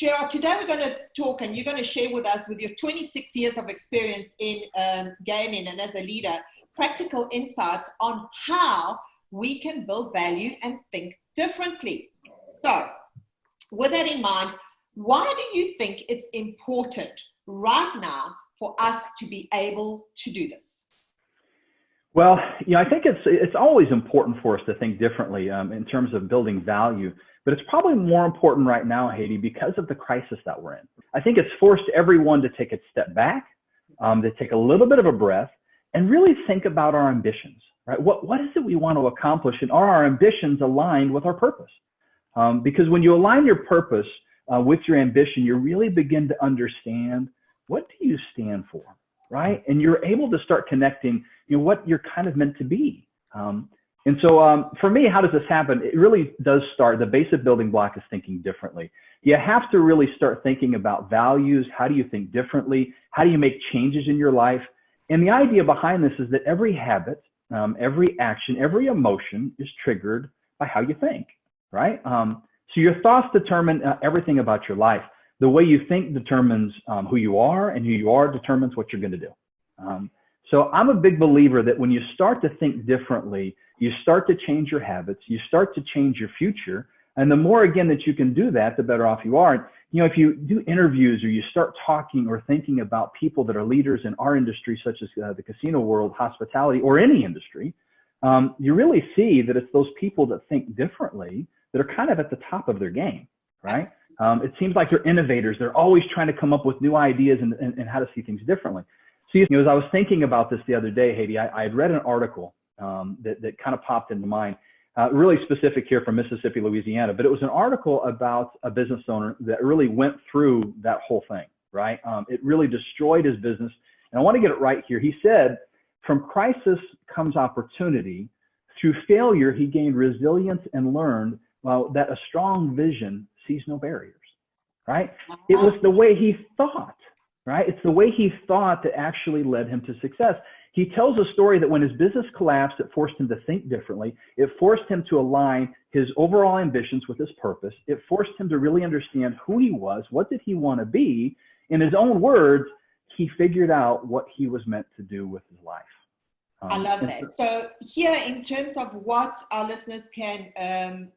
Gerard, today we're going to talk, and you're going to share with us, with your 26 years of experience in gaming and as a leader, practical insights on how we can build value and think differently. So, with that in mind, why do you think it's important right now for us to be able to do this? Well, I think it's always important for us to think differently in terms of building value, but it's probably more important right now, Haiti, because of the crisis that we're in. I think it's forced everyone to take a step back, to take a little bit of a breath, and really think about our ambitions, right? What is it we want to accomplish, and are our ambitions aligned with our purpose? Because when you align your purpose with your ambition, you really begin to understand, what do you stand for, right? And you're able to start connecting, what you're kind of meant to be. And so for me, how does this happen? It really does start, the basic building block is thinking differently. You have to really start thinking about values. How do you think differently? How do you make changes in your life? And the idea behind this is that every habit, every action, every emotion is triggered by how you think, right? So your thoughts determine everything about your life. The way you think determines who you are, and who you are determines what you're going to do. So I'm a big believer that when you start to think differently, you start to change your habits, you start to change your future. And the more, again, that you can do that, the better off you are. And, if you do interviews or you start talking or thinking about people that are leaders in our industry, such as the casino world, hospitality, or any industry, you really see that it's those people that think differently that are kind of at the top of their game, right? It seems like they're innovators. They're always trying to come up with new ideas and how to see things differently. So, as I was thinking about this the other day, Haiti, I had read an article that kind of popped into mind, really specific here from Mississippi, Louisiana, but it was an article about a business owner that really went through that whole thing, right? It really destroyed his business. And I want to get it right here. He said, from crisis comes opportunity. Through failure, he gained resilience and learned that a strong vision sees no barriers, right? It was the way he thought, right? It's the way he thought that actually led him to success. He tells a story that when his business collapsed, it forced him to think differently. It forced him to align his overall ambitions with his purpose. It forced him to really understand who he was, what did he want to be. In his own words, he figured out what he was meant to do with his life. I love that. So here, in terms of what our listeners can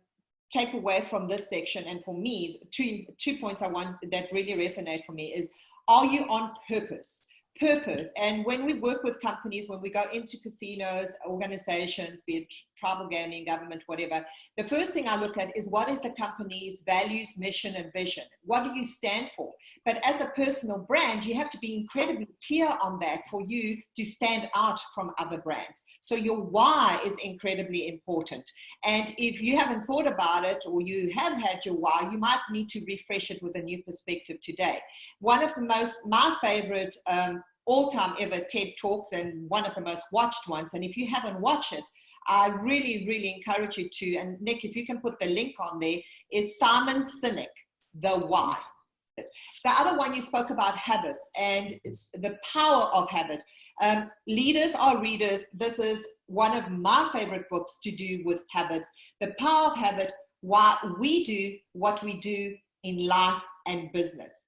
take away from this section, and for me, two points I want that really resonate for me is, are you on purpose? Purpose. And when we work with companies, when we go into casinos, organizations, be it tribal gaming, government, whatever, the first thing I look at is, what is the company's values, mission, and vision? What do you stand for? But as a personal brand, you have to be incredibly clear on that for you to stand out from other brands. So your why is incredibly important. And if you haven't thought about it, or you have had your why, you might need to refresh it with a new perspective today. One of my favorite all-time ever TED Talks, and one of the most watched ones. And if you haven't watched it, I really, really encourage you to. And Nick, if you can put the link on there, is Simon Sinek, The Why. The other one, you spoke about habits, and it's the power of habit. Leaders are readers. This is one of my favorite books to do with habits. The power of habit, why we do what we do in life and business.